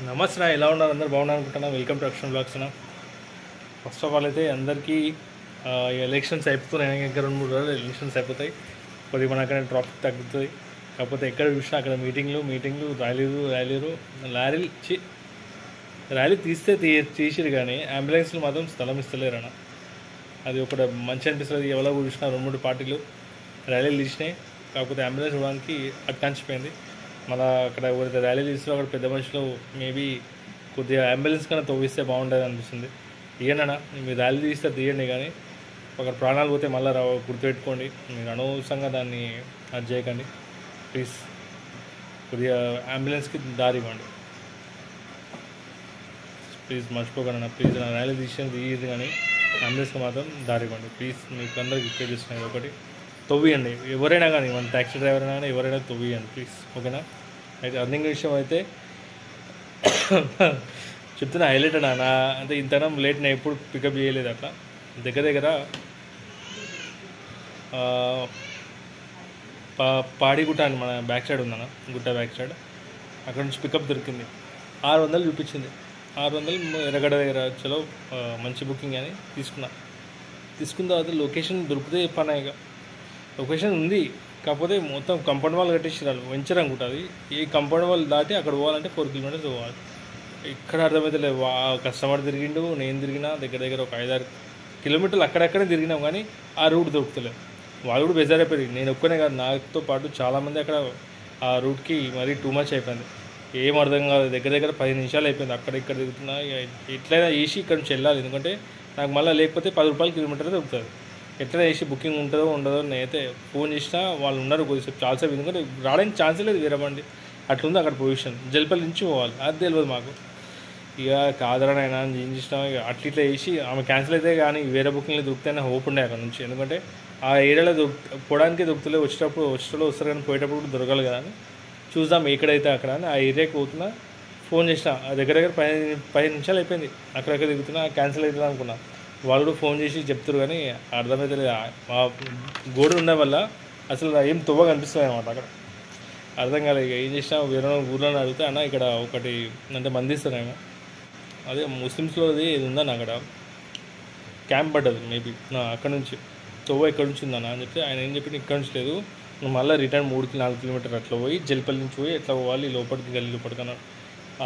నమస్తే, ఎలా ఉన్నారు? అందరు బాగున్నారు అనుకుంటున్నా. Welcome to Akshan blogs. First of all అయితే అందరికీ ఎలక్షన్స్ అయిపోతున్నాయి. ఇంకా 2-3 రోజులు ఎలక్షన్స్ అయిపోతాయి. కొద్దిగా మనకనే ట్రాఫిక్ తగ్గుతుంది. కాకపోతే ఎక్కడ చూసినా అక్కడ మీటింగ్లు ర్యాలీ తీస్తే తీసిరు, కానీ అంబులెన్స్లు మాత్రం స్థలం ఇస్తలేరు అన్న. అది ఒకటి మంచి అనిపిస్తుంది. ఎవరో చూసినా 2-3 పార్టీలు ర్యాలీలు తీసినాయి, కాకపోతే అంబులెన్స్ ఇవ్వడానికి అట్కాంచిపోయింది. మళ్ళీ అక్కడ ఎవరైతే ర్యాలీ తీస్తారో అక్కడ పెద్ద మనుషులు మేబీ కొద్దిగా అంబులెన్స్ కన్నా తవ్విస్తే బాగుంటుంది అనిపిస్తుంది. ఇయ్యనన్నా, మీరు ర్యాలీ తీస్తే తీయండి, కానీ అక్కడ ప్రాణాలు పోతే మళ్ళీ గుర్తుపెట్టుకోండి. మీరు అనవసరంగా దాన్ని అది చేయకండి ప్లీజ్. కొద్దిగా అంబులెన్స్కి దారి ఇవ్వండి ప్లీజ్, మర్చిపోకండి ప్లీజ్. నా ర్యాలీ తీయదు, కానీ అంబులెన్స్కి మాత్రం దారి ఇవ్వండి ప్లీజ్. మీకు అందరికి రిక్వెస్ట్ చేస్తున్నాను, ఒకటి తవ్వియండి. ఎవరైనా కానీ, మన ట్యాక్సీ డ్రైవర్ అయినా కానీ ఎవరైనా తవ్వియండి ప్లీజ్, ఓకేనా? అయితే అర్నింగ్ విషయం అయితే చెప్తున్నా, హైలైట్ అన్నా. నా అంటే ఇంతనం లేట్ నేను ఎప్పుడు పికప్ చేయలేదు. అట్లా దగ్గర పాడిగుట్ట అని మన బ్యాక్ సైడ్ ఉందన్న, గుట్ట బ్యాక్ సైడ్. అక్కడ నుంచి పికప్ దొరికింది. 600 చూపించింది. 600 ఎర్రగడ్డ దగ్గర. చలో మంచి బుకింగ్ అని తీసుకున్న తర్వాత లొకేషన్ దొరికితే పని. ఇక లొకేషన్ ఉంది, కాకపోతే మొత్తం కంపౌండ్ వాల్ కట్టేసిరాలు వెంచర్ అనుకుంటుంది. ఈ కంపౌండ్ వాల్ దాటి అక్కడ పోవాలంటే 4 కిలోమీటర్స్ పోవాలి. ఇక్కడ అర్థమైతే లేదు. కస్టమర్ తిరిగిండు, నేను తిరిగినా దగ్గర ఒక 5-6 కిలోమీటర్లు అక్కడక్కడే తిరిగినాం, కానీ ఆ రూట్ దొరుకుతలేదు. వాళ్ళు కూడా బెజారైపోయి, నేను ఒక్కనే కాదు, నాతో పాటు చాలామంది అక్కడ ఆ రూట్కి మరీ టూ మచ్ అయిపోయింది. ఏం అర్థం కాదు. దగ్గర 10 నిమిషాలు అయిపోయింది. అక్కడ ఇక్కడ తిరుగుతున్నా. ఎట్లయినా వేసి ఇక్కడ నుంచి వెళ్ళాలి, ఎందుకంటే నాకు మళ్ళీ లేకపోతే 10 రూపాయలు కిలోమీటర్ దొరుకుతుంది. ఎట్లా వేసి బుకింగ్ ఉంటుందో ఉండదో నేనైతే ఫోన్ చేసినా వాళ్ళు ఉన్నారు కొద్దిసేపు, చాలాసేపు. ఎందుకంటే రావడానికి ఛాన్సే లేదు వేరే బండి. అట్లుంది అక్కడ పొజిషన్. జల్పల్లి నుంచి పోవాలి, అది తెలియదు మాకు. ఇక కాదరానైనా ఏం చేసినాం, ఇక ఇట్లా వేసి ఆమె క్యాన్సిల్ అయితే కానీ వేరే బుకింగ్లో దొరుకుతాయని హోప్ ఉండే అక్కడ నుంచి. ఎందుకంటే ఆ ఏరియాలో పోవడానికి దొరుకుతలేదు. వచ్చేటప్పుడు వస్తారు, కానీ పోయేటప్పుడు కూడా దొరకాలి కదా అని చూద్దాం ఎక్కడైతే అక్కడ అని ఆ ఏరియాకి పోతున్నా. ఫోన్ చేసిన, దగ్గర 15 నిమిషాలు అయిపోయింది. అక్కడక్కడ తిరుగుతున్నా, క్యాన్సిల్ అవుతుంది అనుకున్నా. వాళ్ళు కూడా ఫోన్ చేసి చెప్తారు, కానీ అర్థమైతే గోడ ఉన్న వల్ల అసలు ఏం తువ్వ కనిపిస్తుంది అనమాట. అక్కడ అర్థం కాలేదు. ఇక ఏం చేసినా వేరే ఊర్లో అడిగితే అన్న ఇక్కడ ఒకటి అంటే మందిస్తారేమో, అదే ముస్లిమ్స్లోది ఇది ఉందన్న, అక్కడ క్యాంప్ పడ్డది మేబీ. అక్కడ నుంచి తువ్వ ఇక్కడ నుంచి ఉందన్న అని చెప్తే ఆయన ఏం చెప్పి ఇక్కడ నుంచి లేదు, నువ్వు మళ్ళీ రిటర్న్ 3-4 కిలోమీటర్లు అట్లా పోయి జల్పల్లి నుంచి పోయి ఎట్లా పోవాలి లోపలికి గల్లీ లోపలికన్నాడు.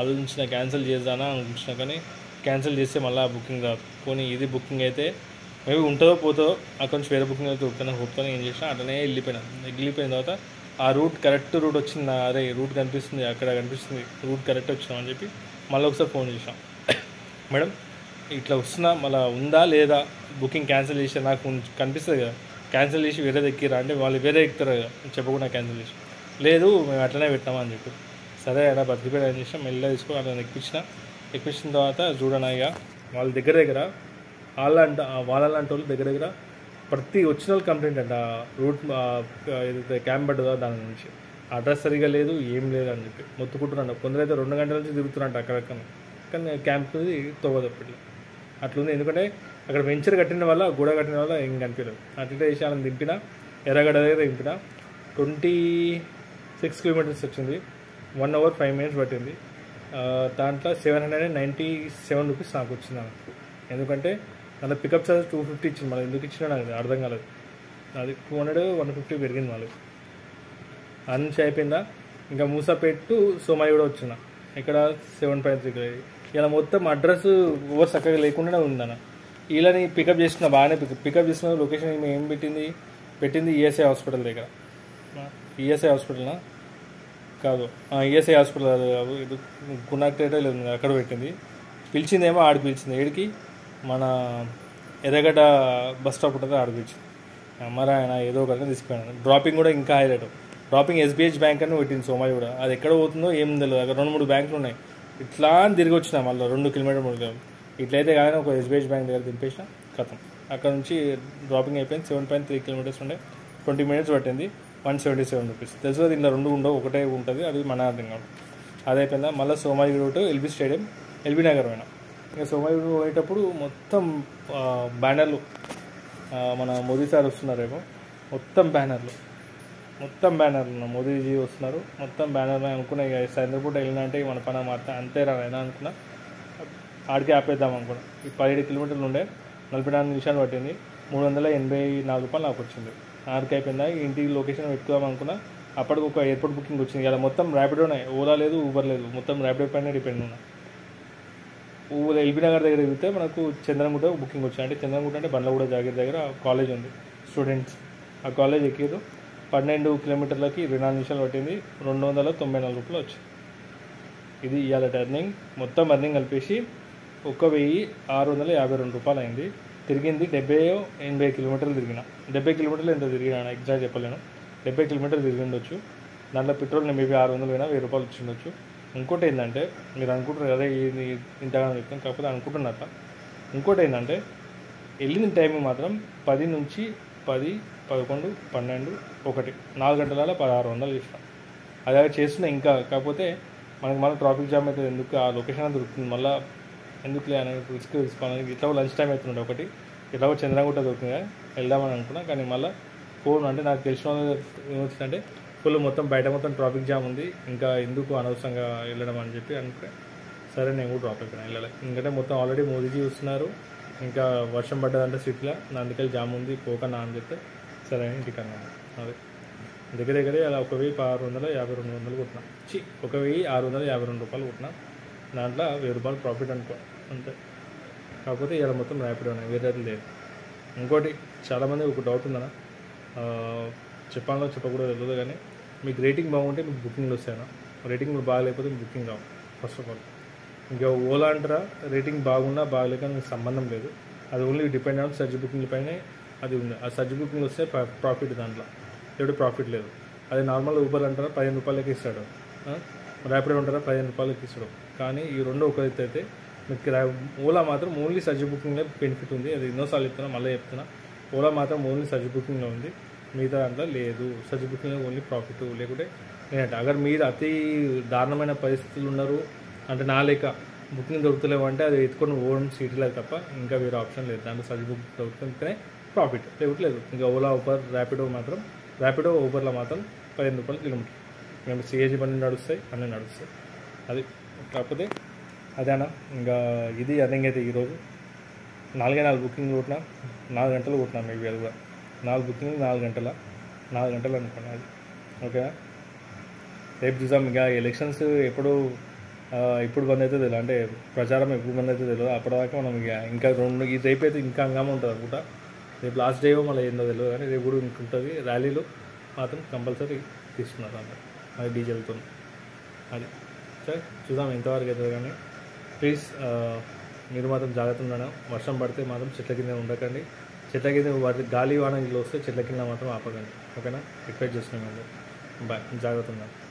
ఆలోచించిన క్యాన్సిల్ చేద్దానా అనుకుంటున్నా, కానీ క్యాన్సిల్ చేస్తే మళ్ళీ ఆ బుకింగ్ రాదు. పోనీ ఇది బుకింగ్ అయితే మేబీ ఉంటుందో పోతుందో, అక్కడ నుంచి వేరే బుకింగ్ అయితే దొరుకుతాను హోప్తోనే ఏం చేసినా అట్లనే వెళ్ళిపోయిన తర్వాత ఆ రూట్ కరెక్ట్ రూట్ వచ్చింది. అరే రూట్ కనిపిస్తుంది, అక్కడ కనిపిస్తుంది, రూట్ కరెక్ట్ వచ్చినాం అని చెప్పి మళ్ళీ ఒకసారి ఫోన్ చేసాం. మేడం ఇట్లా వస్తున్నా, మళ్ళీ ఉందా లేదా, బుకింగ్ క్యాన్సిల్ చేసి నాకు కనిపిస్తుంది కదా, క్యాన్సిల్ చేసి వేరే ఎక్కిరా అంటే వాళ్ళు వేరే ఎక్కుతారు కదా, చెప్పకుండా క్యాన్సిల్ చేసి లేదు మేము అట్లనే పెట్టామని చెప్పి. సరే అలా బతికిపోయి ఏం చేసినా మెల్లగా తీసుకొని అట్లా ఎక్కించిన తర్వాత చూడనా, ఇక వాళ్ళ దగ్గర వాళ్ళంటే వాళ్ళు దగ్గర ప్రతి వచ్చిన వాళ్ళు కంప్లైంట్ అంట. రూట్ ఏదైతే క్యాంప్ పడ్డదో దాని నుంచి అడ్రస్ సరిగా లేదు, ఏం లేదు అని చెప్పి మొత్తుకుంటున్నాడు. కొందరైతే 2 గంటల నుంచి తిరుగుతున్నట్టు అక్కడక్కడ, కానీ క్యాంప్ది తవ్వదప్పటి అట్లుంది. ఎందుకంటే అక్కడ వెంచర్ కట్టిన వల్ల, గోడ కట్టిన వల్ల ఏం కనిపించలేదు. అట్లా చేసి వాళ్ళని దింపిన, ఎర్రగడ్డ దగ్గర దింపిన. 26 కిలోమీటర్స్ వచ్చింది. 1 hour 5 minutes పట్టింది. దాంట్లో 797 రూపీస్ నాకు వచ్చింది. ఎందుకంటే దాంట్లో పికప్ చార్జ్ 250 ఇచ్చింది. మళ్ళీ ఎందుకు ఇచ్చినా నాకు అర్థం కాలేదు. అది 200-150 పెరిగింది. మళ్ళీ ఆ నుంచి అయిపోయిందా. ఇంకా మూసాపేట టు సోమాయి కూడా వచ్చిన, ఇక్కడ 7.3. ఇలా మొత్తం అడ్రస్ ఓవర్ చక్కగా లేకుండానే ఉందన్న. వీళ్ళని పికప్ చేసుకున్న, బాగానే పికప్ చేసుకున్న. లొకేషన్ ఏం పెట్టింది ఈఎస్ఐ హాస్పిటల్ దగ్గర. ఈఎస్ఐ హాస్పిటల్నా కాదు, ఈఎస్ఐ హాస్పిటల్ కాదు, ఇది గుణాక్టేటో లేదు, అక్కడ పెట్టింది. పిలిచిందేమో ఆడికి పిలిచింది. ఏడికి మన ఎర్రగడ్డ బస్ స్టాప్ ఉంటుంది, ఆడికి పిలిచింది. మరి ఆయన ఏదో ఒకరిని తీసుకుపోయాను. డ్రాపింగ్ కూడా ఇంకా హైలైట్. డ్రాపింగ్ SBH బ్యాంక్ అని పెట్టింది సోమాయి కూడా. అది ఎక్కడ పోతుందో ఏం తెలియదు. అక్కడ 2-3 బ్యాంకులు ఉన్నాయి. ఇట్లా తిరిగి వచ్చినా మళ్ళీ 2 కిలోమీటర్ 3 కిలోమీటర్. ఇట్లయితే కానీ ఒక SBH బ్యాంక్ దగ్గర దింపేసిన కథం. అక్కడ నుంచి డ్రాపింగ్ అయిపోయింది. 7.3 కిలోమీటర్స్ ఉండే 20 minutes పట్టింది. 177 రూపీస్. తెలుసు కదా, ఇంట్లో 2 ఉండవు, ఒకటే ఉంటుంది, అది మన అర్థం కాదు. అది అయిపోయిందా. మళ్ళీ సోమాయి route LB stadium, LB Nagar పోయినా. ఇంకా సోమాయి పోయేటప్పుడు మొత్తం బ్యానర్లు, మన మోదీ సార్ వస్తున్నారేమో, మొత్తం బ్యానర్లు. మొత్తం బ్యానర్లు మోదీజీ వస్తున్నారు, మొత్తం బ్యానర్లు అనుకున్నా. ఇక సాయంత్రం పూట వెళ్ళినంటే మన పని మాత్రం అంతే రానైనా అనుకున్నా. ఆడికి ఆపేద్దాం అనుకున్నా. ఈ 17 కిలోమీటర్లు ఉండే 44 నిమిషాలు పట్టింది. 384 రూపాయలు నాకు వచ్చింది. ఆడికి అయిపోయిందా, ఇంటికి లొకేషన్ పెట్టుకుందాం అనుకున్నా. అప్పటికి ఒక ఎయిర్పోర్ట్ బుకింగ్ వచ్చింది. ఇలా మొత్తం ర్యాపిడోనే, ఓలా లేదు, ఊబర్ లేదు, మొత్తం ర్యాపిడో పైన డిపెండ్ ఉన్నా. ఎల్బీ నగర్ దగ్గర తిరిగితే మనకు చంద్రంగుట్ట బుకింగ్ వచ్చింది. అంటే చంద్రంగుట్ట అంటే బండ్లగూడ జాగీర్ దగ్గర కాలేజ్ ఉంది, స్టూడెంట్స్ ఆ కాలేజ్ ఎక్కిరు. 12 కిలోమీటర్లకి 24 నిమిషాలు పట్టింది. 294 రూపాయలు వచ్చింది. ఇది ఇవాళ ఎర్నింగ్. మొత్తం ఎర్నింగ్ కలిపేసి 1652 రూపాయలు అయింది. తిరిగింది 70-80 కిలోమీటర్లు తిరిగిన. 70 కిలోమీటర్లు ఎంత తిరిగినా ఎగ్జాక్ట్ చెప్పలేను. 70 కిలోమీటర్లు తిరిగిండొచ్చు. దాంట్లో పెట్రోల్ మేబీ 600 పోయినా 1000 రూపాయలు వచ్చిండొచ్చు. ఇంకోటి ఏంటంటే, మీరు అనుకుంటారు కదా ఇది ఇంతగా చెప్తాను, కాకపోతే అనుకుంటున్నారట. ఇంకోటి ఏంటంటే, వెళ్ళిన టైం మాత్రం 10 నుంచి 10, 11, 12, 1 4 గంటల 1600 చేస్తాం. అదే చేస్తున్నా ఇంకా. కాకపోతే మనకి మళ్ళీ ట్రాఫిక్ జామ్ అవుతుంది. ఎందుకు ఆ లొకేషన్ దొరుకుతుంది మళ్ళీ, ఎందుకులే అనేది రిస్క్ తీసుకోవాలని ఇట్లా లంచ్ టైం అవుతుండే. ఒకటి ఇట్లా చంద్రగుట్ట దొరికింది, వెళ్దామని అనుకున్నా. కానీ మళ్ళీ ఫోన్ అంటే నాకు తెలిసిన వాళ్ళు ఏమొచ్చిందంటే, ఫుల్ మొత్తం బయట మొత్తం ట్రాఫిక్ జామ్ ఉంది, ఇంకా ఎందుకు అనవసరంగా వెళ్ళడం అని చెప్పి అనుకుంటే, సరే నేను కూడా డ్రాప్ అయిపోయినా, వెళ్ళాలి. ఎందుకంటే మొత్తం ఆల్రెడీ మోదీజీ వస్తున్నారు, ఇంకా వర్షం పడ్డదంటే సిటీలో, అందుకని జామ్ ఉంది పోకన్నా అని చెప్తే సరే అని ఇంటికి అన్నాను. అదే దగ్గరే అలా 1652 కొట్టినా. 1652 రూపాయలు కొట్టినా. దాంట్లో 1000 రూపాయలు ప్రాఫిట్ అనుకో అంతే. కాకపోతే ఇలా మొత్తం ర్యాపిడ్ ఉన్నాయి, వేరే లేదు. ఇంకోటి చాలామంది ఒక డౌట్ ఉందన్న, చెప్పాలో చెప్పకూడదు తెలియదు, కానీ మీకు రేటింగ్ బాగుంటే మీకు బుకింగ్లు వస్తాయన్నా. రేటింగ్ బాగాలేకపోతే మీకు booking Rao first of all. ఇంకా ఓలా అంటారా, రేటింగ్ బాగున్నా బాగలేక మీకు సంబంధం లేదు. అది only depend on search booking పైనే అది ఉంది. ఆ సర్చ్ బుకింగ్ వస్తే ప్రాఫిట్ దాంట్లో, లేకపోతే ప్రాఫిట్ లేదు. అదే నార్మల్ ఊబర్ అంటారా 15 రూపాయలకి ఇస్తాడు, ర్యాపిడో ఉంటారా 15 రూపాయలకి ఇస్తాడు. కానీ ఈ రెండు ఒక ఎత్తు అయితే, మీకు ఓలా మాత్రం ఓన్లీ సర్చ్ బుకింగ్లో బెనిఫిట్ ఉంది. అది ఎన్నోసార్లు చెప్తున్నా, మళ్ళీ చెప్తున్నా. ఓలా మాత్రం ఓన్లీ సర్చ్ బుకింగ్లో ఉంది, మిగతా దాంట్లో లేదు. సర్చ్ బుకింగ్లో ఓన్లీ ప్రాఫిట్. లేకుంటే నేనంటే అగర్ మీరు అతి దారుణమైన పరిస్థితులు ఉన్నారు అంటే, నా లేక బుకింగ్ దొరుకుతలేవు అంటే, అది ఎత్తుకొని ఓన్ సిటీలో తప్ప ఇంకా వేరే ఆప్షన్ లేదు. దాంట్లో సర్చ్ బుక్ దొరుకుతుంటేనే ప్రాఫిట్, లేకపోతే ఇంకా ఓలా ఊబర్ ర్యాపిడో ఊబర్లో మాత్రం 15 రూపాయలు కిలోమీటర్. మేము సిఏజీ బండి నడుస్తాయి, అన్నీ నడుస్తాయి. అది కాకపోతే అదేనా. ఇంకా ఇది అర్థంగా అయితే ఈరోజు 4 బుకింగ్లు కొట్టినా, 4 గంటలు కొట్టినా. మేబీ అది కూడా 4 బుకింగ్లు 4 గంటలు అనుకున్నా. అది ఓకేనా. రేపు చూసాం. ఇంకా ఎలక్షన్స్ ఇప్పుడు బంద్ అయితే తెలియదు, అంటే ప్రచారం ఎప్పుడు బంద్ అయితే తెలియదు. అప్పటిదాకా మనం ఇంకా రేపు అయితే ఇంకా హంగామా ఉంటుంది అనుకుంటా. రేపు లాస్ట్ డే మళ్ళీ ఏందో తెలియదు, కానీ రేపు కూడా ఇంకుంటుంది. ర్యాలీలు మాత్రం కంపల్సరీ తీసుకున్నారు అందరు, అది డీజేలతో. అది సరే చూద్దాం ఎంతవరకు అవుతుంది. కానీ ప్లీజ్ మీరు మాత్రం జాగ్రత్త ఉండడం. వర్షం పడితే మాత్రం చెట్ల కింద ఉండకండి. చెట్ల కింద గాలి వాన ఇల్లు వస్తే చెట్ల కింద మాత్రం ఆపకండి. ఓకేనా. రిక్వెస్ట్ చేస్తున్నాం. బాయ్, జాగ్రత్త ఉండండి.